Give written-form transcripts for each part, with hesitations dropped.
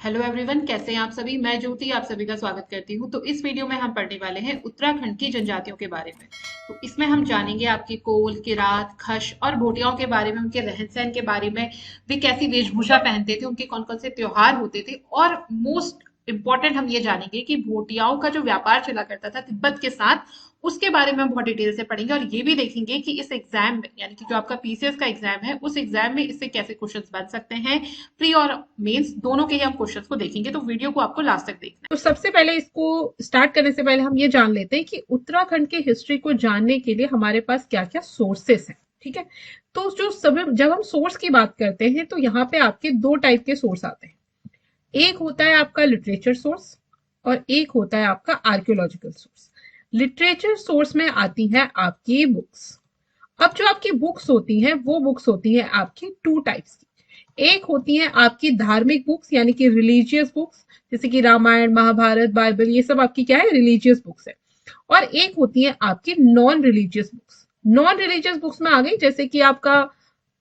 Hello everyone, कैसे हैं आप सभी। मैं ज्योति आप सभी का स्वागत करती हूँ। तो इस वीडियो में हम पढ़ने वाले हैं उत्तराखंड की जनजातियों के बारे में। तो इसमें हम जानेंगे आपकी कोल, किरात, खश और भोटियाओं के बारे में, उनके रहन सहन के बारे में, वे कैसी वेशभूषा पहनते थे, उनके कौन कौन से त्योहार होते थे, और मोस्ट इम्पोर्टेंट हम ये जानेंगे कि भोटियाओं का जो व्यापार चला करता था तिब्बत के साथ, उसके बारे में हम बहुत डिटेल से पढ़ेंगे। और ये भी देखेंगे कि इस एग्जाम में, यानी कि जो आपका पीसीएस का एग्जाम है, उस एग्जाम में इससे कैसे क्वेश्चंस बन सकते हैं। प्री और मेंस दोनों के ही हम क्वेश्चंस को देखेंगे, तो वीडियो को आपको लास्ट तक देखना है। तो सबसे पहले इसको स्टार्ट करने से पहले हम ये जान लेते हैं कि उत्तराखंड की हिस्ट्री को जानने के लिए हमारे पास क्या क्या सोर्सेस हैं। ठीक है, तो जो सब जब हम सोर्स की बात करते हैं तो यहाँ पे आपके दो टाइप के सोर्स आते हैं। एक होता है आपका लिटरेचर सोर्स और एक होता है आपका आर्कियोलॉजिकल सोर्स। लिटरेचर सोर्स में आती है आपकी बुक्स। अब जो आपकी बुक्स होती हैं वो बुक्स होती हैं आपकी टू टाइप्स की। एक होती है आपकी धार्मिक बुक्स यानी कि रिलीजियस बुक्स, जैसे कि रामायण, महाभारत, बाइबल, ये सब आपकी क्या है, रिलीजियस बुक्स है। और एक होती है आपकी non religious books. Non religious books में आ गई जैसे कि आपका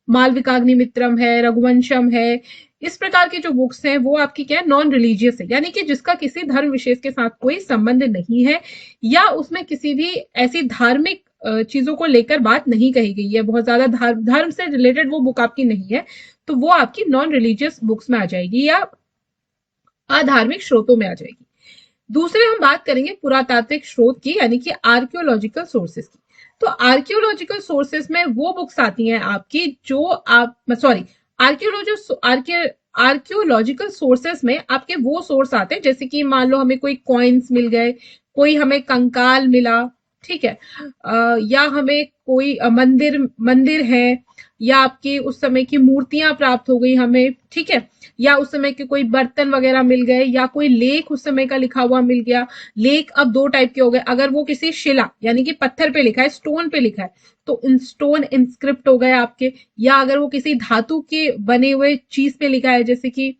मालविकाग्निमित्रम है, रघुवंशम है। इस प्रकार की जो बुक्स हैं वो आपकी क्या है, नॉन रिलीजियस है, यानी कि जिसका किसी धर्म विशेष के साथ कोई संबंध नहीं है, या उसमें किसी भी ऐसी धार्मिक चीजों को लेकर बात नहीं कही गई है, बहुत ज्यादा धर्म से रिलेटेड वो बुक आपकी नहीं है, तो वो आपकी नॉन रिलीजियस बुक्स में आ जाएगी या अधार्मिक स्रोतों में आ जाएगी। दूसरे हम बात करेंगे पुरातात्विक स्रोत की, यानी कि आर्कियोलॉजिकल सोर्सेस की। तो आर्कियोलॉजिकल सोर्सेस में वो बुक्स आती हैं आपकी जो आप सॉरी आर्कियोलॉजिकल सोर्सेस में आपके वो सोर्स आते हैं जैसे कि मान लो हमें कोई कॉइन्स मिल गए, कोई हमें कंकाल मिला, ठीक है, या हमें कोई मंदिर मंदिर है, या आपकी उस समय की मूर्तियां प्राप्त हो गई हमें, ठीक है, या उस समय के कोई बर्तन वगैरह मिल गए, या कोई लेख उस समय का लिखा हुआ मिल गया। लेख अब दो टाइप के हो गए, अगर वो किसी शिला यानी कि पत्थर पे लिखा है, स्टोन पे लिखा है, तो स्टोन इंस्क्रिप्ट हो गए आपके, या अगर वो किसी धातु के बने हुए चीज पे लिखा है, जैसे कि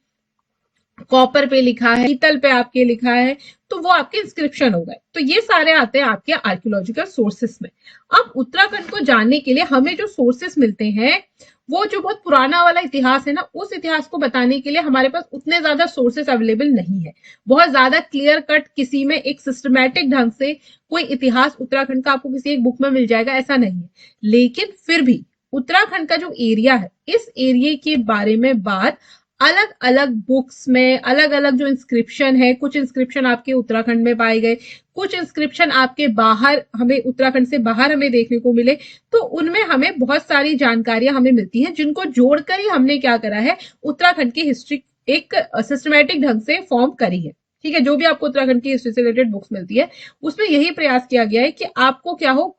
कॉपर पे लिखा है, पीतल पे आपके लिखा है, तो वो आपके इंस्क्रिप्शन हो गए। तो ये सारे आते हैं आपके आर्कियोलॉजिकल सोर्सेस में। अब उत्तराखंड को जानने के लिए हमें जो सोर्सेस मिलते हैं, वो जो बहुत पुराना वाला इतिहास है ना, उस इतिहास को बताने के लिए हमारे पास उतने ज्यादा सोर्सेस अवेलेबल नहीं है। बहुत ज्यादा क्लियर कट किसी में एक सिस्टमैटिक ढंग से कोई इतिहास उत्तराखंड का आपको किसी एक बुक में मिल जाएगा, ऐसा नहीं है। लेकिन फिर भी उत्तराखंड का जो एरिया है, इस एरिया के बारे में बात अलग अलग बुक्स में, अलग अलग जो इंस्क्रिप्शन है, कुछ इंस्क्रिप्शन आपके उत्तराखंड में पाए गए, कुछ इंस्क्रिप्शन आपके बाहर हमें, उत्तराखंड से बाहर हमें देखने को मिले, तो उनमें हमें बहुत सारी जानकारियां हमें मिलती हैं, जिनको जोड़कर ही हमने क्या करा है, उत्तराखंड की हिस्ट्री एक सिस्टमैटिक ढंग से फॉर्म करी है। ठीक है, जो भी आपको उत्तराखंड की हिस्ट्री से रिलेटेड बुक्स मिलती है, उसमें यही प्रयास किया गया है कि आपको क्या हो,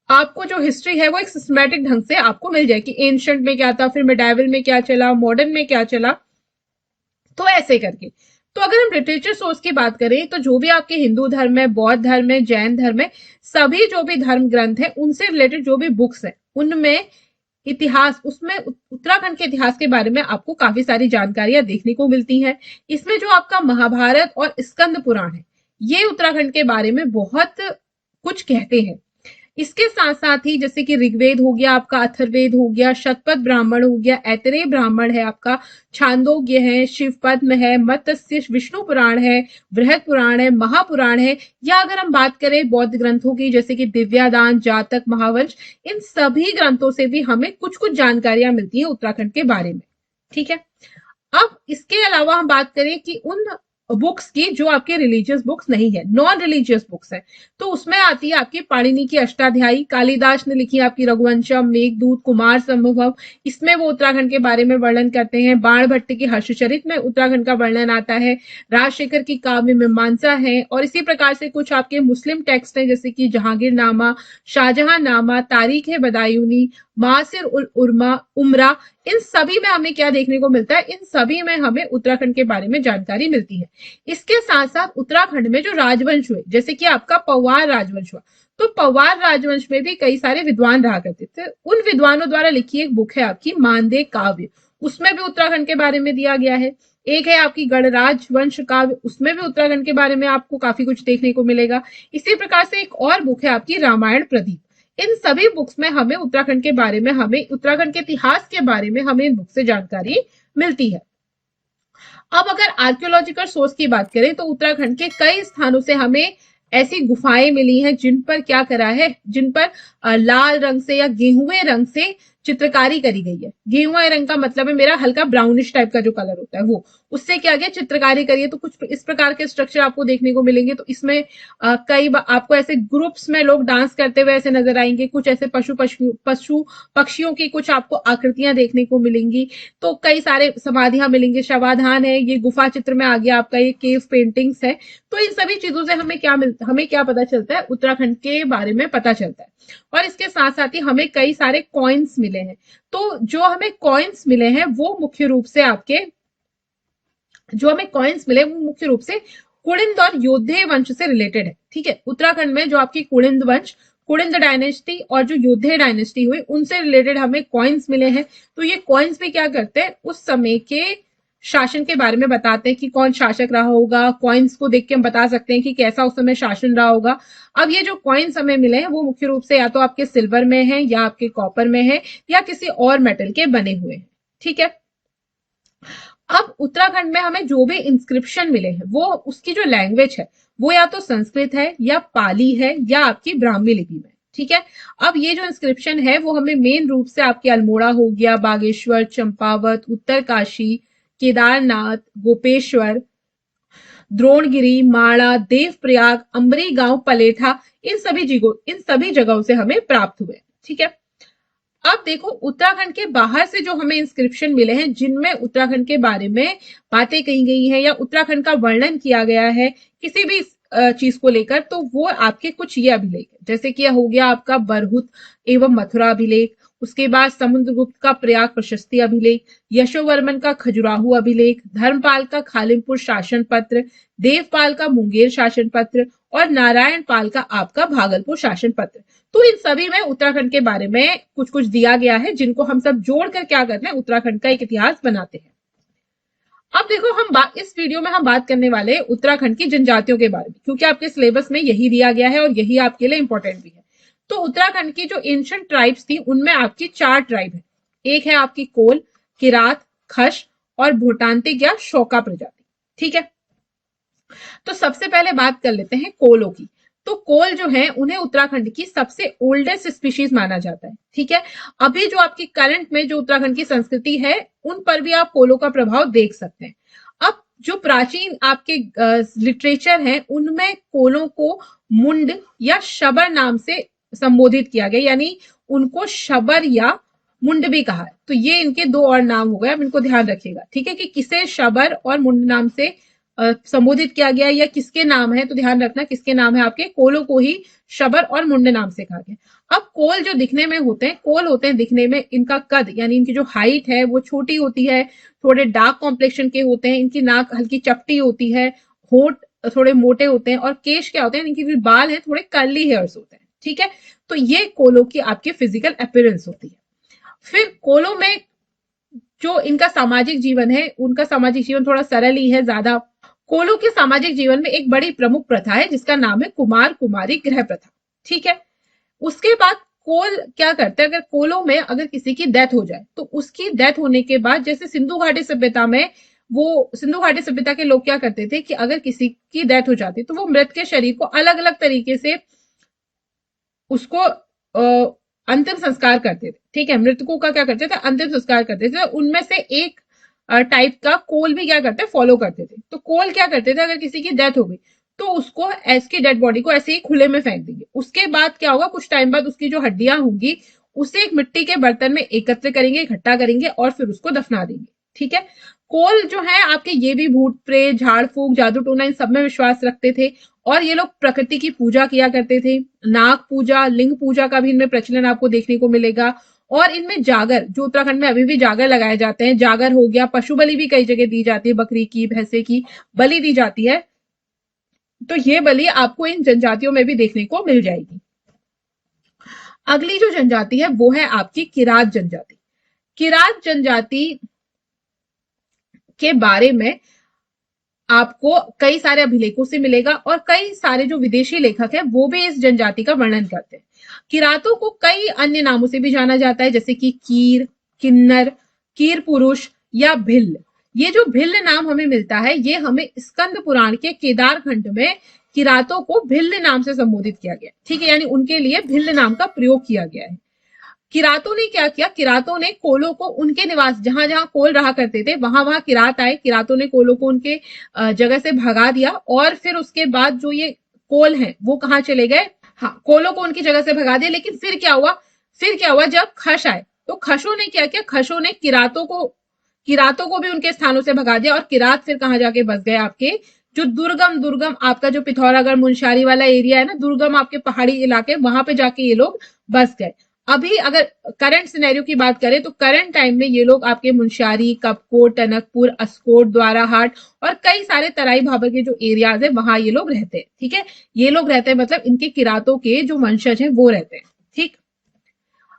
आपको जो हिस्ट्री है वो एक सिस्टमैटिक ढंग से आपको मिल जाए कि एंशंट में क्या था, फिर मिडाइवल में क्या चला, मॉडर्न में क्या चला, तो ऐसे करके। तो अगर हम लिटरेचर सोर्स की बात करें तो जो भी आपके हिंदू धर्म है, बौद्ध धर्म है, जैन धर्म है, सभी जो भी धर्म ग्रंथ है उनसे रिलेटेड जो भी बुक्स है, उनमें इतिहास, उसमें उत्तराखंड के इतिहास के बारे में आपको काफी सारी जानकारियां देखने को मिलती हैं। इसमें जो आपका महाभारत और स्कंद पुराण है, ये उत्तराखंड के बारे में बहुत कुछ कहते हैं। इसके साथ साथ ही जैसे कि ऋग्वेद हो गया आपका, अथर्ववेद हो गया, शतपथ ब्राह्मण हो गया, ऐतरेय ब्राह्मण है आपका, छांदोग्य है, शिव पद्म है, मत्स्य विष्णु पुराण है, बृहद पुराण है, महापुराण है, या अगर हम बात करें बौद्ध ग्रंथों की जैसे कि दिव्यादान, जातक, महावंश, इन सभी ग्रंथों से भी हमें कुछ कुछ जानकारियां मिलती है उत्तराखंड के बारे में। ठीक है, अब इसके अलावा हम बात करें कि उन बुक्स की जो आपके रिलीजियस बुक्स नहीं है, नॉन रिलीजियस बुक्स है, तो उसमें आती है आपकी पाणिनि की अष्टाध्यायी, कालिदास ने लिखी आपकी रघुवंशम, मेघदूत, कुमार संभव, इसमें वो उत्तराखंड के बारे में वर्णन करते हैं। बाणभट्ट की हर्षचरित में उत्तराखंड का वर्णन आता है, राजशेखर की काव्य मीमांसा है, और इसी प्रकार से कुछ आपके मुस्लिम टेक्स्ट हैं जैसे कि जहांगीर नामा, शाहजहां नामा, तारीख है बदायूनी, मासिर उल उमरा, इन सभी में हमें क्या देखने को मिलता है, इन सभी में हमें उत्तराखंड के बारे में जानकारी मिलती है। इसके साथ साथ उत्तराखंड में जो राजवंश हुए, जैसे कि आपका पवार राजवंश हुआ, तो पवार राजवंश में भी कई सारे विद्वान रहा करते थे। उन विद्वानों द्वारा लिखी एक बुक है आपकी मानदेय काव्य, उसमें भी उत्तराखंड के बारे में दिया गया है। एक है आपकी गणराज वंश काव्य, उसमें भी उत्तराखंड के बारे में आपको काफी कुछ देखने को मिलेगा। इसी प्रकार से एक और बुक है आपकी रामायण प्रदीप। इन सभी बुक्स में हमें उत्तराखंड के बारे में, हमें उत्तराखंड के इतिहास के बारे में हमें इन बुक से जानकारी मिलती है। अब अगर आर्कियोलॉजिकल सोर्स की बात करें तो उत्तराखंड के कई स्थानों से हमें ऐसी गुफाएं मिली हैं जिन पर क्या करा है, जिन पर लाल रंग से या गेहुए रंग से चित्रकारी करी गई है। गेहुआ रंग का मतलब है मेरा हल्का ब्राउनिश टाइप का जो कलर होता है वो, उससे क्या गया चित्रकारी करी है। तो कुछ इस प्रकार के स्ट्रक्चर आपको देखने को मिलेंगे। तो इसमें कई आपको ऐसे ग्रुप्स में लोग डांस करते हुए ऐसे नजर आएंगे, कुछ ऐसे पशु पक्षियों की कुछ आपको आकृतियां देखने को मिलेंगी। तो कई सारे समाधियां मिलेंगे, शवाधान है, ये गुफा चित्र में आ गया आपका, ये केव पेंटिंग्स है। तो इन सभी चीजों से हमें क्या पता चलता है, उत्तराखंड के बारे में पता चलता है। और इसके साथ साथ ही हमें कई सारे कॉइन्स मिले हैं। तो जो हमें कॉइन्स मिले हैं वो मुख्य रूप से कुड़िंद और योद्धे वंश से रिलेटेड है। ठीक है, उत्तराखंड में जो आपकी कुड़िंद वंश, कुड़िंद डायनेस्टी और जो योद्धे डायनेस्टी हुई उनसे रिलेटेड हमें कॉइन्स मिले हैं। तो ये कॉइन्स भी क्या करते हैं, उस समय के शासन के बारे में बताते हैं कि कौन शासक रहा होगा। कॉइन्स को देख के हम बता सकते हैं कि कैसा उस समय शासन रहा होगा। अब ये जो कॉइन्स हमें मिले हैं वो मुख्य रूप से या तो आपके सिल्वर में है या आपके कॉपर में है या किसी और मेटल के बने हुए हैं। ठीक है, अब उत्तराखंड में हमें जो भी इंस्क्रिप्शन मिले हैं वो उसकी जो लैंग्वेज है वो या तो संस्कृत है या पाली है या आपकी ब्राह्मी लिपि में। ठीक है, अब ये जो इंस्क्रिप्शन है वो हमें मेन रूप से आपके अल्मोड़ा हो गया, बागेश्वर, चंपावत, उत्तरकाशी, केदारनाथ, गोपेश्वर, द्रोणगिरी, माणा, देवप्रयाग, अम्बरी गांव, पलेठा, इन सभी जगहों से हमें प्राप्त हुए। ठीक है, अब देखो उत्तराखंड के बाहर से जो हमें इंस्क्रिप्शन मिले हैं जिनमें उत्तराखंड के बारे में बातें कही गई हैं या उत्तराखंड का वर्णन किया गया है किसी भी चीज को लेकर, तो वो आपके कुछ ये अभिलेख है। जैसे कि हो गया आपका बरहुत एवं मथुरा अभिलेख, उसके बाद समुद्रगुप्त का प्रयाग प्रशस्ति अभिलेख, यशोवर्मन का खजुराहो अभिलेख, धर्मपाल का खालिमपुर शासन पत्र, देवपाल का मुंगेर शासन पत्र और नारायण पाल का आपका भागलपुर शासन पत्र। तो इन सभी में उत्तराखंड के बारे में कुछ कुछ दिया गया है जिनको हम सब जोड़कर क्या करते हैं, उत्तराखंड का एक इतिहास बनाते हैं। अब देखो इस वीडियो में हम बात करने वाले हैं उत्तराखंड की जनजातियों के बारे में, क्योंकि आपके सिलेबस में यही दिया गया है और यही आपके लिए इंपॉर्टेंट भी है। तो उत्तराखंड की जो एंशिएंट ट्राइब्स थी उनमें आपकी 4 ट्राइब है। एक है आपकी कोल, किरात, खश और भोटांतिक या शोका प्रजाति। ठीक है, तो सबसे पहले बात कर लेते हैं कोलों की। तो कोल जो है उन्हें उत्तराखंड की सबसे ओल्डेस्ट स्पीशीज माना जाता है। ठीक है, अभी जो आपकी करंट में जो उत्तराखंड की संस्कृति है उन पर भी आप कोलों का प्रभाव देख सकते हैं। अब जो प्राचीन आपके लिटरेचर है उनमें कोलों को मुंड या शबर नाम से संबोधित किया गया, यानी उनको शबर या मुंड भी कहा है। तो ये इनके 2 और नाम हो गए, अब इनको ध्यान रखिएगा। ठीक है, कि किसे शबर और मुंड नाम से संबोधित किया गया या किसके नाम है, तो ध्यान रखना किसके नाम है, आपके कोलों को ही शबर और मुंड नाम से कहा गया। अब कोल जो दिखने में होते हैं, कोल होते हैं दिखने में, इनका कद यानी इनकी जो हाइट है वो छोटी होती है, थोड़े डार्क कॉम्प्लेक्शन के होते हैं, इनकी नाक हल्की चपटी होती है, होंठ थोड़े मोटे होते हैं और केश क्या होते हैं, इनके जो बाल है थोड़े कर्ली हेयर्स होते हैं। ठीक है, तो ये कोलों की आपकी फिजिकल अपीयरेंस होती है। फिर कोलों में जो इनका सामाजिक जीवन है, उनका सामाजिक जीवन थोड़ा सरल ही है ज्यादा। कोलों के सामाजिक जीवन में एक बड़ी प्रमुख प्रथा है जिसका नाम है कुमार कुमारी गृह प्रथा। ठीक है, उसके बाद कोल क्या करते हैं, अगर कोलों में अगर किसी की डेथ हो जाए तो उसकी डेथ होने के बाद, जैसे सिंधु घाटी सभ्यता में, वो सिंधु घाटी सभ्यता के लोग क्या करते थे कि अगर किसी की डेथ हो जाती तो वो मृत के शरीर को अलग अलग तरीके से उसको अंतिम संस्कार करते थे। ठीक है, मृतकों का क्या करते थे, अंतिम संस्कार करते थे। उनमें से एक टाइप का कोल भी क्या करते फॉलो करते थे। तो कोल क्या करते थे, अगर किसी की डेथ हो गई तो उसको ऐसी डेड बॉडी को ऐसे ही खुले में फेंक देंगे। उसके बाद क्या होगा, कुछ टाइम बाद उसकी जो हड्डियां होंगी उसे एक मिट्टी के बर्तन में एकत्र करेंगे, इकट्ठा करेंगे और फिर उसको दफना देंगे। ठीक है, कोल जो है आपके ये भी भूत प्रेत, झाड़ फूक, जादू टोना इन सब में विश्वास रखते थे और ये लोग प्रकृति की पूजा किया करते थे। नाग पूजा, लिंग पूजा का भी इनमें प्रचलन आपको देखने को मिलेगा। और इनमें जागर, जो उत्तराखंड में अभी भी जागर लगाए जाते हैं, जागर हो गया, पशु बलि भी कई जगह दी जाती है, बकरी की, भैंसे की बलि दी जाती है। तो ये बलि आपको इन जनजातियों में भी देखने को मिल जाएगी। अगली जो जनजाति है वो है आपकी किरात जनजाति। किरात जनजाति के बारे में आपको कई सारे अभिलेखों से मिलेगा और कई सारे जो विदेशी लेखक हैं वो भी इस जनजाति का वर्णन करते हैं। किरातों को कई अन्य नामों से भी जाना जाता है, जैसे कि कीर, किन्नर, कीर पुरुष या भिल्ल। ये जो भिल्ल नाम हमें मिलता है ये हमें स्कंद पुराण के केदार खंड में किरातों को भिल्ल नाम से संबोधित किया गया, ठीक है, यानी उनके लिए भिल्ल नाम का प्रयोग किया गया है। किरातों ने क्या किया, किरातों ने कोलों को उनके निवास जहां जहां कोल रहा करते थे वहां वहां किरात आए, किरातों ने कोलों को उनके जगह से भगा दिया और फिर उसके बाद जो ये कोल हैं वो कहाँ चले गए, हाँ कोलों को उनकी जगह से भगा दिया। लेकिन फिर क्या हुआ जब खश आए तो खशों ने क्या किया, खशों ने किरातों को भी उनके स्थानों से भगा दिया और किरात फिर कहाँ जाके बस गए, आपके जो दुर्गम दुर्गम आपका जो पिथौरागढ़ मुंशियारी वाला एरिया है ना, दुर्गम आपके पहाड़ी इलाके, वहां पे जाके ये लोग बस गए। अभी अगर करंट सिनेरियो की बात करें तो करंट टाइम में ये लोग आपके मुंशियारी, कपकोट, टनकपुर, अस्कोट, द्वाराहाट और कई सारे तराई भाबर के जो एरियाज है वहां ये लोग रहते हैं, ठीक है। ये लोग रहते हैं मतलब इनके किरातों के जो वंशज हैं वो रहते हैं, ठीक।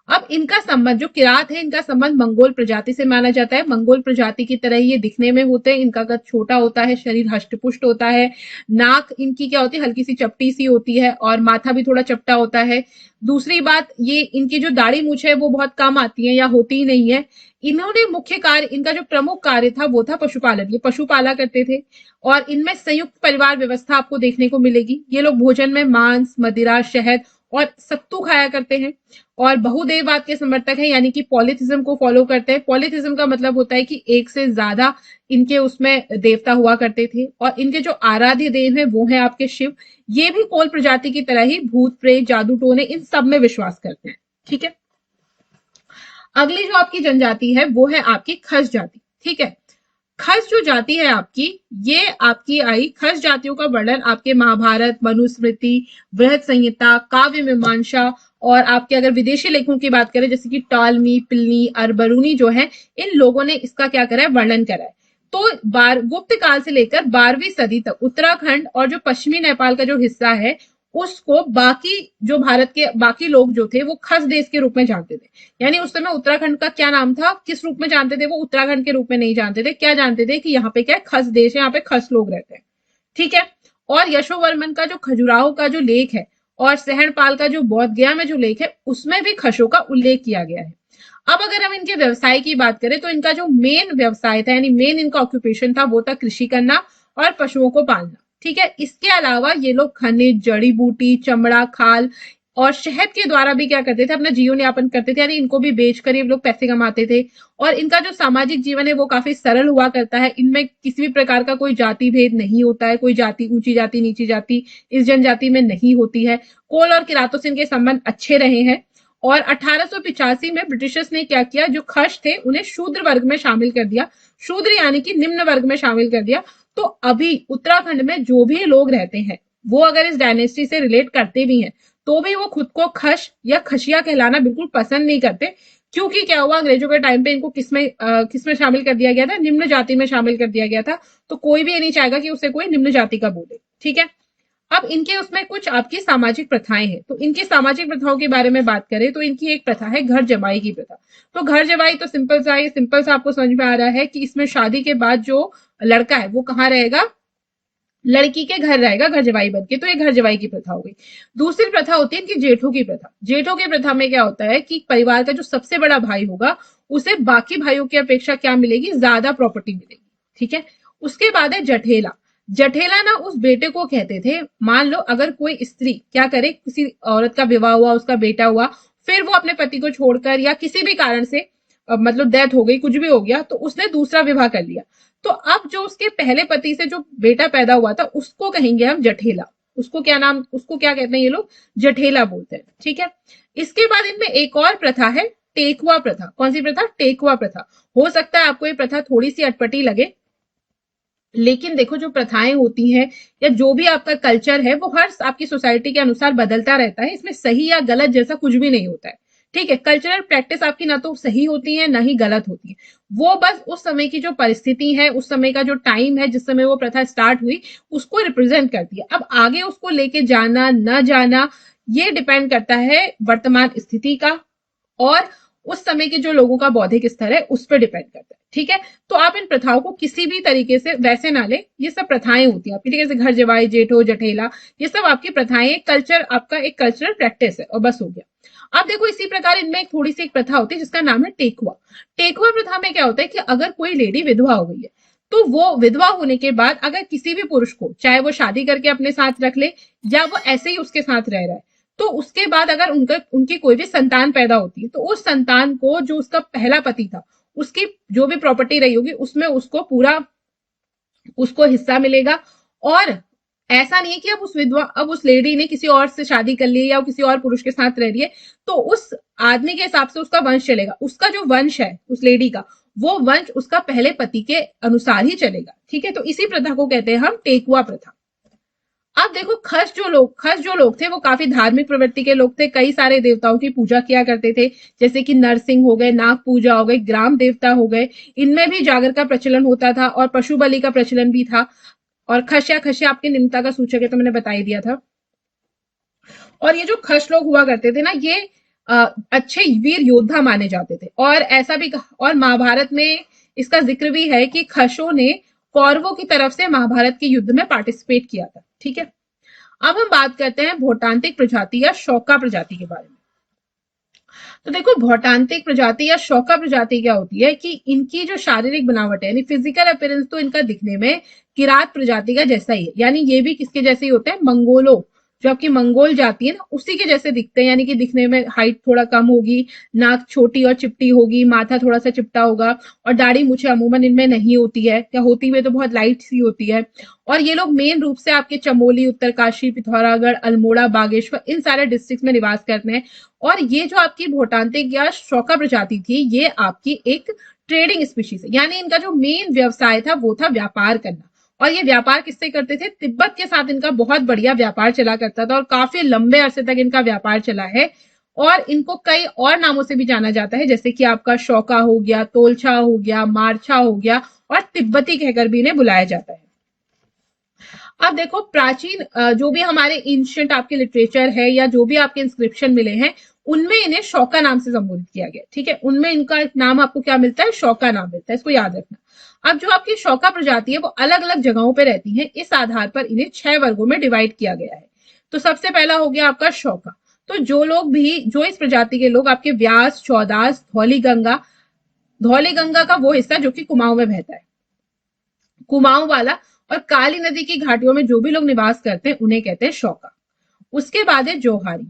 अब इनका संबंध जो किरात है इनका संबंध मंगोल प्रजाति से माना जाता है। मंगोल प्रजाति की तरह ये दिखने में होते हैं, इनका कद छोटा होता है, शरीर हष्टपुष्ट होता है, नाक इनकी क्या होती है, हल्की सी चपटी सी होती है और माथा भी थोड़ा चपटा होता है। दूसरी बात, ये इनकी जो दाढ़ी मूछ है वो बहुत कम आती है या होती ही नहीं है। इन्होंने मुख्य कार्य, इनका जो प्रमुख कार्य था वो था पशुपालन, ये पशु पाला करते थे और इनमें संयुक्त परिवार व्यवस्था आपको देखने को मिलेगी। ये लोग भोजन में मांस, मदिरा, शहद और सत्तू खाया करते हैं और बहुदेववाद के समर्थक हैं, यानी कि पॉलिथिज्म को फॉलो करते हैं। पॉलिथिज्म का मतलब होता है कि एक से ज्यादा इनके उसमें देवता हुआ करते थे और इनके जो आराध्य देव है वो है आपके शिव। ये भी कोल प्रजाति की तरह ही भूत प्रेत, जादू टोने इन सब में विश्वास करते हैं, ठीक है। अगली जो आपकी जनजाति है वो है आपकी खस जाति, ठीक है। खस जो जाति है आपकी, ये आपकी आई, खस जातियों का वर्णन आपके महाभारत, मनुस्मृति, बृहद संहिता, काव्य मीमांसा और आपके अगर विदेशी लेखों की बात करें जैसे कि टॉलमी, पिलनी, अरबरूनी जो है, इन लोगों ने इसका क्या करा है, वर्णन करा है। तो गुप्त काल से लेकर 12वीं सदी तक उत्तराखंड और जो पश्चिमी नेपाल का जो हिस्सा है उसको बाकी जो भारत के बाकी लोग जो थे वो खस देश के रूप में जानते थे। यानी उस समय उत्तराखंड का क्या नाम था, किस रूप में जानते थे, वो उत्तराखंड के रूप में नहीं जानते थे, क्या जानते थे कि यहाँ पे क्या खस देश है, यहाँ पे खस लोग रहते हैं, ठीक है। और यशोवर्मन का जो खजुराहो का जो लेख है और सहनपाल का जो बौद्ध गया में जो लेख है उसमें भी खसों का उल्लेख किया गया है। अब अगर हम इनके व्यवसाय की बात करें तो इनका जो मेन व्यवसाय था, यानी मेन इनका ऑक्यूपेशन था वो था कृषि करना और पशुओं को पालना, ठीक है। इसके अलावा ये लोग खनिज, जड़ी बूटी, चमड़ा, खाल और शहद के द्वारा भी क्या करते थे, अपना जीवन यापन करते थे, यानी इनको भी बेचकर ये लोग पैसे कमाते थे। और इनका जो सामाजिक जीवन है वो काफी सरल हुआ करता है, इनमें किसी भी प्रकार का कोई जाति भेद नहीं होता है, कोई जाति, ऊंची जाति, नीची जाति इस जनजाति में नहीं होती है। कोल और किरातों से इनके संबंध अच्छे रहे हैं और 1885 में ब्रिटिशर्स ने क्या किया, जो खश थे उन्हें शूद्र वर्ग में शामिल कर दिया, शूद्र यानी कि निम्न वर्ग में शामिल कर दिया। तो अभी उत्तराखंड में जो भी लोग रहते हैं वो अगर इस डायनेस्टी से रिलेट करते भी हैं तो भी वो खुद को खश या खशिया कहलाना बिल्कुल पसंद नहीं करते, क्योंकि क्या हुआ, अंग्रेजों के टाइम पे इनको किसमें शामिल कर दिया गया था, निम्न जाति में शामिल कर दिया गया था। तो कोई भी ये नहीं चाहेगा कि उसे कोई निम्न जाति का बोले, ठीक है। अब इनके उसमें कुछ आपकी सामाजिक प्रथाएं हैं, तो इनकी सामाजिक प्रथाओं के बारे में बात करें तो इनकी एक प्रथा है घर जमाई की प्रथा। तो घर जमाई तो सिंपल सा आपको समझ में आ रहा है कि इसमें शादी के बाद जो लड़का है वो कहाँ रहेगा, लड़की के घर रहेगा घर जवाई बन के, तो ये घर जवाई की प्रथा हो गई। दूसरी प्रथा होती है इनकी जेठों की प्रथा। जेठों की प्रथा में क्या होता है कि परिवार का जो सबसे बड़ा भाई होगा उसे बाकी भाइयों की अपेक्षा क्या मिलेगी, ज्यादा प्रॉपर्टी मिलेगी, ठीक है। उसके बाद है जठेला। जठेला ना उस बेटे को कहते थे, मान लो अगर कोई स्त्री क्या करे, किसी औरत का विवाह हुआ, उसका बेटा हुआ, फिर वो अपने पति को छोड़कर या किसी भी कारण से मतलब डेथ हो गई, कुछ भी हो गया, तो उसने दूसरा विवाह कर लिया, तो अब जो उसके पहले पति से जो बेटा पैदा हुआ था उसको कहेंगे हम जठेला। उसको क्या नाम, उसको क्या कहते हैं ये लोग, जठेला बोलते हैं, ठीक है। इसके बाद इनमें एक और प्रथा है टेकुआ प्रथा। कौन सी प्रथा, टेकुआ प्रथा। हो सकता है आपको ये प्रथा थोड़ी सी अटपटी लगे, लेकिन देखो जो प्रथाएं होती हैं या जो भी आपका कल्चर है वो हर आपकी सोसाइटी के अनुसार बदलता रहता है, इसमें सही या गलत जैसा कुछ भी नहीं होता है, ठीक है। कल्चरल प्रैक्टिस आपकी ना तो सही होती है ना ही गलत होती है, वो बस उस समय की जो परिस्थिति है, उस समय का जो टाइम है जिस समय वो प्रथा स्टार्ट हुई उसको रिप्रेजेंट करती है। अब आगे उसको लेके जाना न जाना ये डिपेंड करता है वर्तमान स्थिति का और उस समय के जो लोगों का बौद्धिक स्तर है उस पर डिपेंड करता है, ठीक है। तो आप इन प्रथाओं को किसी भी तरीके से वैसे ना ले, ये सब प्रथाएं होती है आपकी, ठीक है, जैसे घर जवाई, जेठो, जठेला, ये सब आपकी प्रथाएं, कल्चर आपका एक कल्चरल प्रैक्टिस है और बस हो गया। अब देखो इसी प्रकार इनमें एक थोड़ी सी एक प्रथा होती है जिसका नाम है टेकुआ। टेकुआ प्रथा में क्या होता है कि अगर कोई लेडी विधवा हो गई है तो वो विधवा होने के बाद अगर किसी भी पुरुष को, चाहे वो शादी करके अपने साथ रख ले या वो ऐसे ही उसके साथ रह रहा है, तो उसके बाद अगर उनकी कोई भी संतान पैदा होती है, तो उस संतान को जो उसका पहला पति था, उसकी जो भी प्रॉपर्टी रही होगी उसमें उसको पूरा उसको हिस्सा मिलेगा। और ऐसा नहीं है कि अब उस लेडी ने किसी और से शादी कर ली या किसी और पुरुष के साथ रह रही है, तो उस आदमी के हिसाब से उसका वंश चलेगा। उसका जो वंश है उस लेडी का, वो वंश उसका पहले पति के अनुसार ही चलेगा। ठीक है, तो इसी प्रथा को कहते हैं हम टेकुआ प्रथा। अब देखो, खस जो लोग थे वो काफी धार्मिक प्रवृत्ति के लोग थे। कई सारे देवताओं की पूजा किया करते थे, जैसे कि नरसिंह हो गए, नाग पूजा हो गई, ग्राम देवता हो गए। इनमें भी जागर का प्रचलन होता था और पशु बलि का प्रचलन भी था। और खश या खश आपकी निम्नता का सूचक है, तो मैंने बता ही दिया था। और ये जो खश लोग हुआ करते थे ना, ये अच्छे वीर योद्धा माने जाते थे। और ऐसा भी, और महाभारत में इसका जिक्र भी है कि खशों ने कौरवों की तरफ से महाभारत के युद्ध में पार्टिसिपेट किया था। ठीक है, अब हम बात करते हैं भौतांतिक प्रजाति या शौका प्रजाति के बारे में। तो देखो, भौतांतिक प्रजाति या शौका प्रजाति क्या होती है कि इनकी जो शारीरिक बनावट है, यानी फिजिकल अपीयरेंस, तो इनका दिखने में किरात प्रजाति का जैसा ही है। यानी ये भी किसके जैसे ही होते हैं, मंगोलों, जो आपकी मंगोल जाति है ना, उसी के जैसे दिखते हैं। यानी कि दिखने में हाइट थोड़ा कम होगी, नाक छोटी और चिपटी होगी, माथा थोड़ा सा चिपटा होगा, और दाढ़ी मूछें अमूमन इनमें नहीं होती है, या होती हुई तो बहुत लाइट सी होती है। और ये लोग मेन रूप से आपके चमोली, उत्तरकाशी, पिथौरागढ़, अल्मोड़ा, बागेश्वर, इन सारे डिस्ट्रिक्ट में निवास करते हैं। और ये जो आपकी भौतांतिक या शौका प्रजाति थी, ये आपकी एक ट्रेडिंग स्पीशीज है। यानी इनका जो मेन व्यवसाय था वो था व्यापार करना। और ये व्यापार किससे करते थे, तिब्बत के साथ इनका बहुत बढ़िया व्यापार चला करता था, और काफी लंबे अरसे तक इनका व्यापार चला है। और इनको कई और नामों से भी जाना जाता है, जैसे कि आपका शौका हो गया, तोलछा हो गया, मारछा हो गया, और तिब्बती कहकर भी इन्हें बुलाया जाता है। अब देखो, प्राचीन जो भी हमारे एंशिएंट आपके लिटरेचर है या जो भी आपके इंस्क्रिप्शन मिले हैं, उनमें इन्हें शौका नाम से संबोधित किया गया। ठीक है, उनमें इनका नाम आपको क्या मिलता है, शौका नाम मिलता है, इसको याद रखना। अब जो आपकी शौका प्रजाति है वो अलग अलग जगहों पे रहती है। इस आधार पर इन्हें 6 वर्गों में डिवाइड किया गया है। तो सबसे पहला हो गया आपका शौका। तो जो इस प्रजाति के लोग आपके व्यास, चौदास, धौली गंगा का वो हिस्सा जो कि कुमाऊं में बहता है, कुमाऊं वाला, और काली नदी की घाटियों में जो भी लोग निवास करते हैं उन्हें कहते हैं शौका। उसके बाद है जोहारी।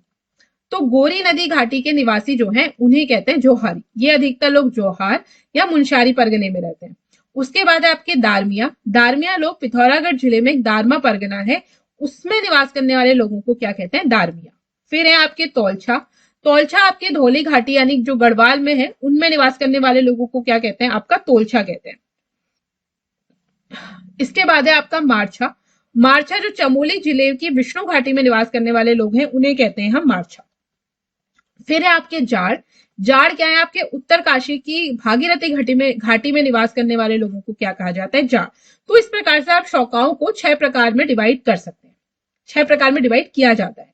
तो गोरी नदी घाटी के निवासी जो हैं उन्हें कहते हैं जोहारी। ये अधिकतर लोग जोहार या मुनस्यारी परगने में रहते हैं। उसके बाद है आपके दारमिया। दारमिया लोग पिथौरागढ़ जिले में एक दारमा परगना है, उसमें निवास करने वाले लोगों को क्या कहते हैं, दारमिया। फिर है आपके तौलछा। तौलछा आपके धौली घाटी यानी जो गढ़वाल में है, उनमें निवास करने वाले लोगों को क्या कहते हैं, आपका तौलछा कहते हैं। इसके बाद है आपका मारछा। मारछा जो चमोली जिले की विष्णु घाटी में निवास करने वाले लोग हैं उन्हें कहते हैं हम मारछा। फिर है आपके जाड़। जाड़ क्या है, आपके उत्तरकाशी की भागीरथी घाटी में निवास करने वाले लोगों को क्या कहा जाता है, जाड़। तो इस प्रकार से आप शौकाओं को 6 प्रकार में डिवाइड कर सकते हैं, 6 प्रकार में डिवाइड किया जाता है।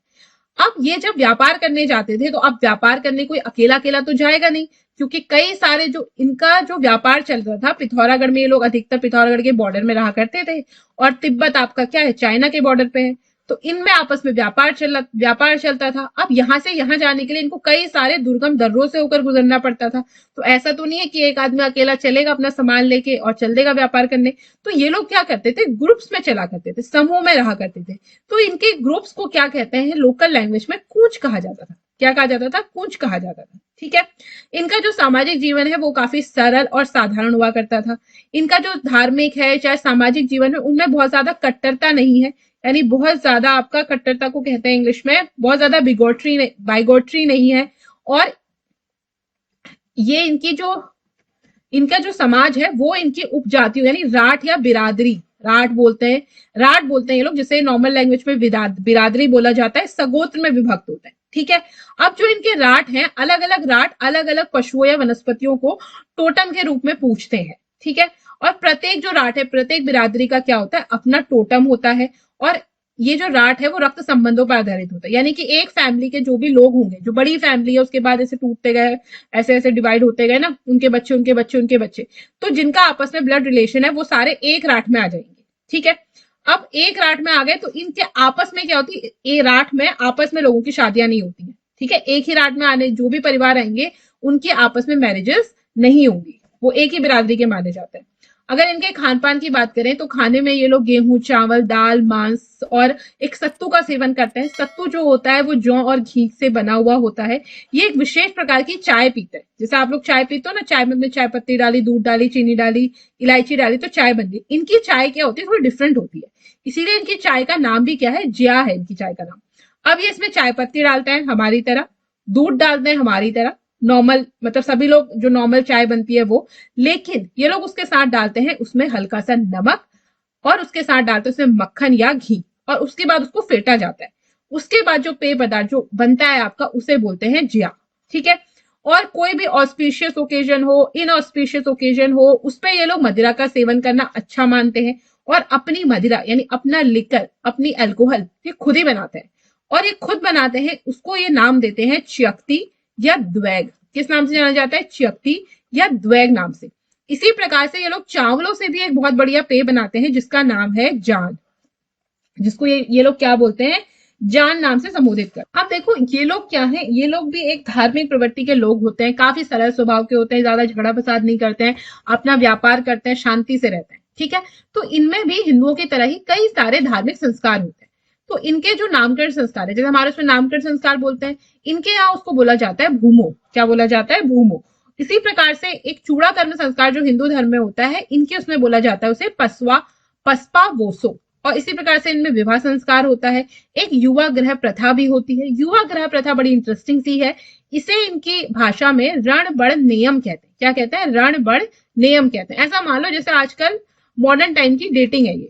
अब ये जब व्यापार करने जाते थे, तो अब व्यापार करने कोई अकेला अकेला तो जाएगा नहीं, क्योंकि कई सारे जो इनका जो व्यापार चल रहा था, पिथौरागढ़ में ये लोग अधिकतर पिथौरागढ़ के बॉर्डर में रहा करते थे, और तिब्बत आपका क्या है, चाइना के बॉर्डर पे है। तो इनमें आपस में व्यापार चलता था। अब यहां से यहां जाने के लिए इनको कई सारे दुर्गम दर्रों से होकर गुजरना पड़ता था। तो ऐसा तो नहीं है कि एक आदमी अकेला चलेगा अपना सामान लेके और चल देगा व्यापार करने। तो ये लोग क्या करते थे, ग्रुप्स में चला करते थे, समूह में रहा करते थे। तो इनके ग्रुप्स को क्या कहते हैं, लोकल लैंग्वेज में कूच कहा जाता था। क्या कहा जाता था, कूच कहा जाता था। ठीक है, इनका जो सामाजिक जीवन है वो काफी सरल और साधारण हुआ करता था। इनका जो धार्मिक है चाहे सामाजिक जीवन है, उनमें बहुत ज्यादा कट्टरता नहीं है। यानी बहुत ज्यादा आपका, कट्टरता को कहते हैं इंग्लिश में, बहुत ज्यादा बाइगोट्री नहीं है। और ये इनका जो समाज है वो इनकी उपजातियों यानी राठ या बिरादरी, राठ बोलते हैं ये लोग, जिसे नॉर्मल लैंग्वेज में बिरादरी बोला जाता है, सगोत्र में विभक्त होते हैं। ठीक है, अब जो इनके राठ हैं, अलग अलग राठ अलग अलग पशुओं या वनस्पतियों को टोटम के रूप में पूजते हैं। ठीक है, और प्रत्येक जो राठ है, प्रत्येक बिरादरी का क्या होता है, अपना टोटम होता है। और ये जो राठ है वो रक्त संबंधों पर आधारित होता है। यानी कि एक फैमिली के जो भी लोग होंगे, जो बड़ी फैमिली है, उसके बाद ऐसे टूटते गए, ऐसे ऐसे डिवाइड होते गए ना, उनके बच्चे उनके बच्चे उनके बच्चे, तो जिनका आपस में ब्लड रिलेशन है वो सारे एक राठ में आ जाएंगे। ठीक है, अब एक राठ में आ गए तो इनके आपस में क्या होती है, ये राठ में आपस में लोगों की शादियां नहीं होती है। ठीक है, एक ही राठ में आने जो भी परिवार आएंगे उनकी आपस में मैरिजेस नहीं होंगी, वो एक ही बिरादरी के माने जाते हैं। अगर इनके खान पान की बात करें तो खाने में ये लोग गेहूं, चावल, दाल, मांस और एक सत्तू का सेवन करते हैं। सत्तू जो होता है वो जौ और घी से बना हुआ होता है। ये एक विशेष प्रकार की चाय पीते हैं। जैसे आप लोग चाय पीते हो ना, चाय में चाय पत्ती डाली, दूध डाली, चीनी डाली, इलायची डाली तो चाय बन गई। इनकी चाय क्या होती है, थोड़ी डिफरेंट होती है, इसीलिए इनकी चाय का नाम भी क्या है, जिया है इनकी चाय का नाम। अब ये इसमें चाय पत्ती डालते हैं हमारी तरह, दूध डालते हैं हमारी तरह, नॉर्मल मतलब सभी लोग जो नॉर्मल चाय बनती है वो, लेकिन ये लोग उसके साथ डालते हैं उसमें हल्का सा नमक और उसके साथ डालते हैं उसमें मक्खन या घी और उसके बाद उसको फेंटा जाता है। उसके बाद जो पेय पदार्थ जो बनता है आपका उसे बोलते हैं जिया। ठीक है। और कोई भी ऑस्पिशियस ओकेजन हो, इनऑस्पिशियस ओकेजन हो, उस पे ये लोग मदिरा का सेवन करना अच्छा मानते हैं और अपनी मदिरा यानी अपना लिकर, अपनी अल्कोहल ये खुद ही बनाते हैं और ये खुद बनाते हैं। उसको ये नाम देते हैं च्यक्ति या द्वैग। किस नाम से जाना जाता है, च्यक्ति या द्वैग नाम से। इसी प्रकार से ये लोग चावलों से भी एक बहुत बढ़िया पेय बनाते हैं जिसका नाम है जान, जिसको ये लोग क्या बोलते हैं, जान नाम से संबोधित कर। अब देखो ये लोग क्या है, ये लोग भी एक धार्मिक प्रवृत्ति के लोग होते हैं, काफी सरल स्वभाव के होते हैं, ज्यादा झगड़ा फसाद नहीं करते हैं, अपना व्यापार करते हैं, शांति से रहते हैं। ठीक है। तो इनमें भी हिंदुओं की तरह ही कई सारे धार्मिक संस्कार होते हैं। तो इनके जो नामकरण संस्कार है, जैसे हमारे उसमें नामकरण संस्कार बोलते हैं, इनके यहाँ उसको बोला जाता है भूमो। क्या बोला जाता है, भूमो। इसी प्रकार से एक चूड़ा कर्म संस्कार जो हिंदू धर्म में होता है, इनके उसमें बोला जाता है उसे पसवा, पस्पा वोसो। और इसी प्रकार से इनमें विवाह संस्कार होता है। एक युवा ग्रह प्रथा भी होती है। युवा ग्रह प्रथा बड़ी इंटरेस्टिंग सी है। इसे इनकी भाषा में रण बड़ नियम कहते हैं। क्या कहते हैं, रण बड़ नियम कहते हैं। ऐसा मान लो जैसे आजकल मॉडर्न टाइम की डेटिंग है ये।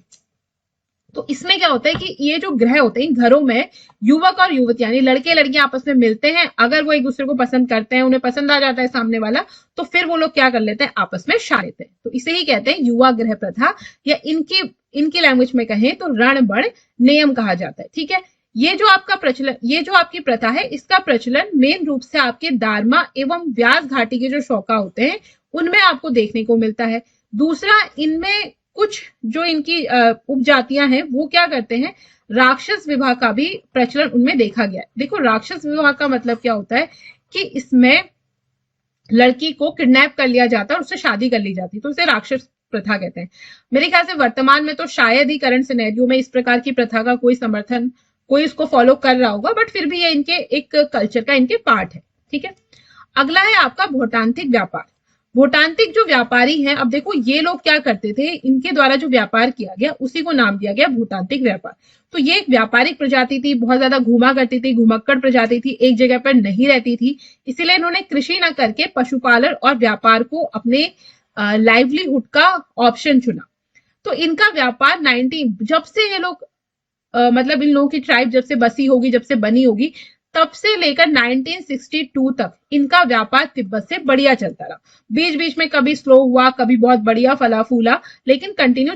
तो इसमें क्या होता है कि ये जो ग्रह होते हैं, इन घरों में युवक और युवती यानी लड़के लड़कियां आपस में मिलते हैं। अगर वो एक दूसरे को पसंद करते हैं, उन्हें पसंद आ जाता है सामने वाला, तो फिर वो लोग क्या कर लेते हैं, आपस में शादी लेते हैं। तो इसे ही कहते हैं युवा ग्रह प्रथा, या इनकी लैंग्वेज में कहें तो रणबड़ नियम कहा जाता है। ठीक है। ये जो आपका प्रचलन, ये जो आपकी प्रथा है, इसका प्रचलन मेन रूप से आपके दारमा एवं व्यास घाटी के जो शौका होते हैं उनमें आपको देखने को मिलता है। दूसरा, इनमें कुछ जो इनकी उपजातियां हैं वो क्या करते हैं, राक्षस विवाह का भी प्रचलन उनमें देखा गया है। देखो राक्षस विवाह का मतलब क्या होता है कि इसमें लड़की को किडनैप कर लिया जाता है और उससे शादी कर ली जाती है, तो उसे राक्षस प्रथा कहते हैं। मेरे ख्याल से वर्तमान में तो शायद ही करंट सिनेरियो में इस प्रकार की प्रथा का कोई समर्थन, कोई इसको फॉलो कर रहा होगा, बट फिर भी ये इनके एक कल्चर का इनके पार्ट है। ठीक है। अगला है आपका भोटांतिक व्यापार। भोटांतिक जो व्यापारी हैं, अब देखो ये लोग क्या करते थे, इनके द्वारा जो व्यापार किया गया उसी को नाम दिया गया भोटांतिक व्यापार। तो ये एक व्यापारिक प्रजाति थी, बहुत ज्यादा घूमा करती थी, घुमक्कड़ प्रजाति थी, एक जगह पर नहीं रहती थी। इसीलिए इन्होंने कृषि न करके पशुपालन और व्यापार को अपने लाइवलीहुड का ऑप्शन चुना। तो इनका व्यापार 19 जब से ये लोग मतलब इन लोगों की ट्राइब जब से बसी होगी, जब से बनी होगी, तब से लेकर 1962 तक इनका व्यापार तिब्बत से बढ़िया चलता रहा। बीच बीच में कभी स्लो हुआ, कभी बहुत बढ़िया फला फूला, लेकिन कंटिन्यू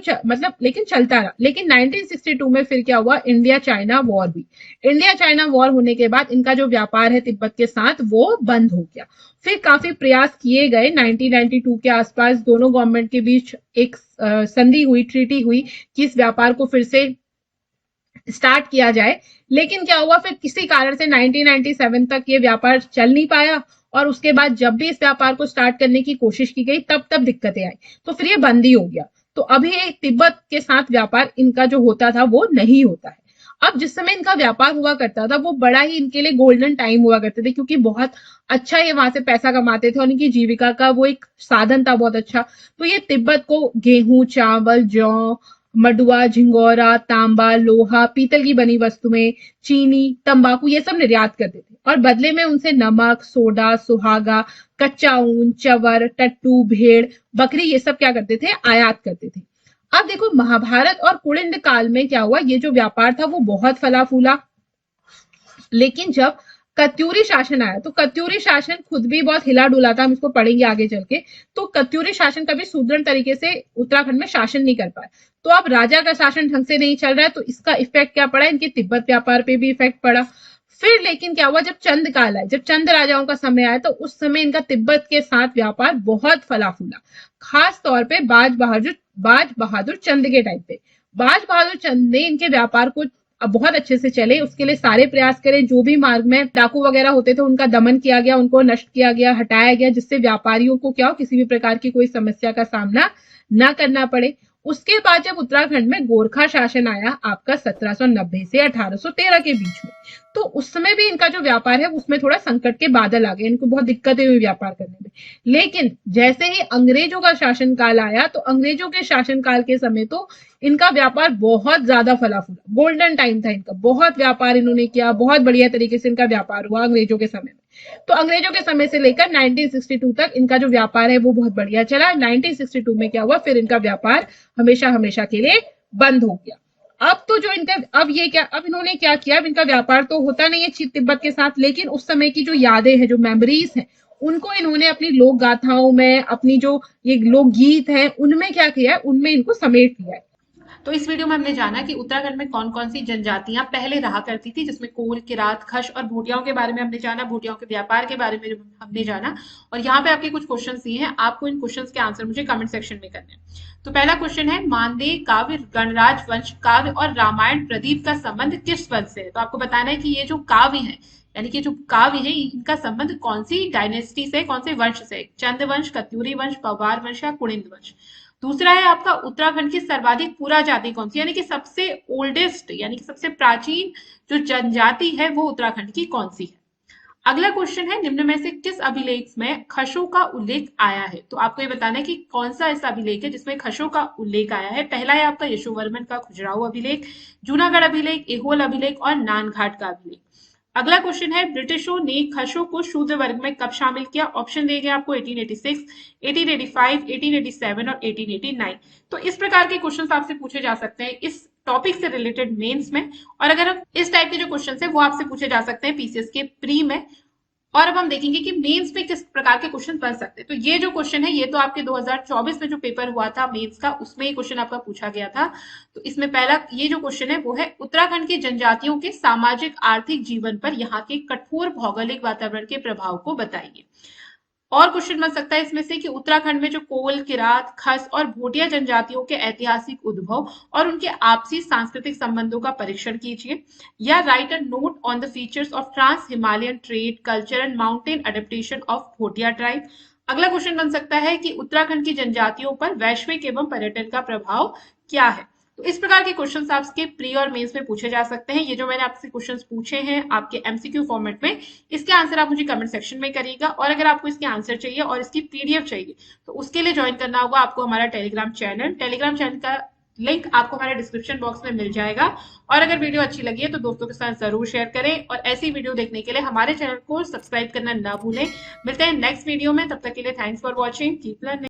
लेकिन चलता रहा। लेकिन 1962 में फिर क्या हुआ, इंडिया चाइना वॉर हुई। इंडिया चाइना वॉर होने के बाद इनका जो व्यापार है तिब्बत के साथ वो बंद हो गया। फिर काफी प्रयास किए गए, 1992 के आसपास दोनों गवर्नमेंट के बीच एक संधि हुई, ट्रीटी हुई कि इस व्यापार को फिर से स्टार्ट किया जाए। लेकिन क्या हुआ, फिर किसी कारण से 1997 तक ये व्यापार चल नहीं पाया और उसके बाद जब भी इस व्यापार को स्टार्ट करने की कोशिश की गई तब दिक्कतें आई, तो फिर ये बंद ही हो गया। तो अभी तिब्बत के साथ व्यापार इनका जो होता था वो नहीं होता है। अब जिस समय इनका व्यापार हुआ करता था वो बड़ा ही इनके लिए गोल्डन टाइम हुआ करते थे, क्योंकि बहुत अच्छा ये वहां से पैसा कमाते थे और इनकी जीविका का वो एक साधन था बहुत अच्छा। तो ये तिब्बत को गेहूं, चावल, जौ, मडुआ, झिंगोरा, तांबा, लोहा, पीतल की बनी वस्तुएं, चीनी, तंबाकू ये सब निर्यात करते थे और बदले में उनसे नमक, सोडा, सुहागा, कच्चा ऊन, चवर, टट्टू, भेड़, बकरी ये सब क्या करते थे, आयात करते थे। अब देखो महाभारत और कुलिंद काल में क्या हुआ, ये जो व्यापार था वो बहुत फला फूला। लेकिन जब कत्यूरी शासन आया, तो कत्यूरी शासन खुद भी बहुत हिला डुला था, हम इसको पढ़ेंगे आगे चल के। तो कत्यूरी शासन कभी सुदृढ़ तरीके से उत्तराखंड में शासन नहीं कर पाया। तो अब राजा का शासन ढंग से नहीं चल रहा है, तो इसका इफेक्ट क्या पड़ा, इनके तिब्बत व्यापार पे भी इफेक्ट पड़ा। फिर लेकिन क्या हुआ, जब चंद काल आया, जब चंद राजाओं का समय आया, तो उस समय इनका तिब्बत के साथ व्यापार बहुत फला फूला। खास तौर पे बाज बहादुर चंद के टाइम पे बाज बहादुर चंद ने इनके व्यापार को अब बहुत अच्छे से चले, उसके लिए सारे प्रयास करें। जो भी मार्ग में डाकू वगैरह होते थे उनका दमन किया गया, उनको नष्ट किया गया, हटाया गया, जिससे व्यापारियों को क्या हो, किसी भी प्रकार की कोई समस्या का सामना ना करना पड़े। उसके बाद जब उत्तराखंड में गोरखा शासन आया आपका 1790 से 1813 के बीच में, तो उस समय भी इनका जो व्यापार है उसमें थोड़ा संकट के बादल आ गए, इनको बहुत दिक्कतें हुई व्यापार करने में। लेकिन जैसे ही अंग्रेजों का शासनकाल आया, तो अंग्रेजों के शासनकाल के समय तो इनका व्यापार बहुत ज्यादा फला फूला, गोल्डन टाइम था इनका, बहुत व्यापार इन्होंने किया, बहुत बढ़िया तरीके से इनका व्यापार हुआ अंग्रेजों के समय में। तो अंग्रेजों के समय से लेकर 1962 तक इनका जो व्यापार है वो बहुत बढ़िया चला। 1962 में क्या हुआ, फिर इनका व्यापार हमेशा हमेशा के लिए बंद हो गया। अब तो जो इनका अब इन्होंने क्या किया, अब इनका व्यापार तो होता नहीं है चीन तिब्बत के साथ, लेकिन उस समय की जो यादें हैं, जो मेमोरीज हैं, उनको इन्होंने अपनी लोक गाथाओं में, अपनी जो ये लोकगीत है उनमें क्या किया है, उनमें इनको समेट लिया है। तो इस वीडियो में हमने जाना कि उत्तराखंड में कौन कौन सी जनजातियां पहले रहा करती थी, जिसमें कोल, किरात, खश और भूटियाओं के बारे में हमने जाना, भूटियाओं के व्यापार के बारे में हमने जाना। और यहाँ पे आपके कुछ क्वेश्चंस दिए हैं, आपको इन क्वेश्चंस के आंसर मुझे कमेंट सेक्शन में करने हैं। तो पहला क्वेश्चन है, मानदेय काव्य, गणराज वंश काव्य और रामायण प्रदीप का संबंध किस वंश से है? तो आपको बताना है कि ये जो काव्य है, यानी कि जो काव्य है, इनका संबंध कौन सी डायनेस्टी से, कौन से वंश से? चंद वंश, कत्यूरी वंश, पवार वंश या कुणिंद वंश। दूसरा है आपका, उत्तराखंड की सर्वाधिक पूरा जाति कौन सी, यानी कि सबसे ओल्डेस्ट, यानी कि सबसे प्राचीन जो जनजाति है वो उत्तराखंड की कौन सी है? अगला क्वेश्चन है, निम्न में से किस अभिलेख में खशों का उल्लेख आया है? तो आपको ये बताना है कि कौन सा ऐसा अभिलेख है जिसमें खशों का उल्लेख आया है। पहला है आपका यशोवर्मन का खुजराहो अभिलेख, जूनागढ़ अभिलेख, एहोल अभिलेख और नानघाट का अभिलेख। अगला क्वेश्चन है, ब्रिटिशों ने खशों को शूद्र वर्ग में कब शामिल किया? ऑप्शन दिए गए आपको 1886, 1885, 1887 और 1889। तो इस प्रकार के क्वेश्चंस आपसे पूछे जा सकते हैं इस टॉपिक से रिलेटेड मेंस में। और अगर हम इस टाइप के जो क्वेश्चंस है वो आपसे पूछे जा सकते हैं पीसीएस के प्री में। और अब हम देखेंगे कि मेंस में किस प्रकार के क्वेश्चन बन सकते हैं। तो ये जो क्वेश्चन है, ये तो आपके 2024 में जो पेपर हुआ था मेंस का, उसमें ये क्वेश्चन आपका पूछा गया था। तो इसमें पहला ये जो क्वेश्चन है वो है, उत्तराखंड की जनजातियों के सामाजिक आर्थिक जीवन पर यहाँ के कठोर भौगोलिक वातावरण के प्रभाव को बताइए। और क्वेश्चन बन सकता है इसमें से कि उत्तराखंड में जो कोल, किरात, खस और भोटिया जनजातियों के ऐतिहासिक उद्भव और उनके आपसी सांस्कृतिक संबंधों का परीक्षण कीजिए, या write a note on the features of trans Himalayan trade, culture and mountain adaptation of Bhotia tribe. अगला क्वेश्चन बन सकता है कि उत्तराखंड की जनजातियों पर वैश्विक एवं पर्यटन का प्रभाव क्या है। तो इस प्रकार के क्वेश्चंस आपके प्री और मेंस में पूछे जा सकते हैं। ये जो मैंने आपसे क्वेश्चंस पूछे हैं आपके एमसीक्यू फॉर्मेट में, इसके आंसर आप मुझे कमेंट सेक्शन में करिएगा। और अगर आपको इसके आंसर चाहिए और इसकी पीडीएफ चाहिए, तो उसके लिए ज्वाइन करना होगा आपको हमारा टेलीग्राम चैनल का लिंक आपको हमारे डिस्क्रिप्शन बॉक्स में मिल जाएगा। और अगर वीडियो अच्छी लगी है तो दोस्तों के साथ जरूर शेयर करें, और ऐसी वीडियो देखने के लिए हमारे चैनल को सब्सक्राइब करना ना भूलें। मिलते हैं नेक्स्ट वीडियो में, तब तक के लिए thanks for watching, keep learning.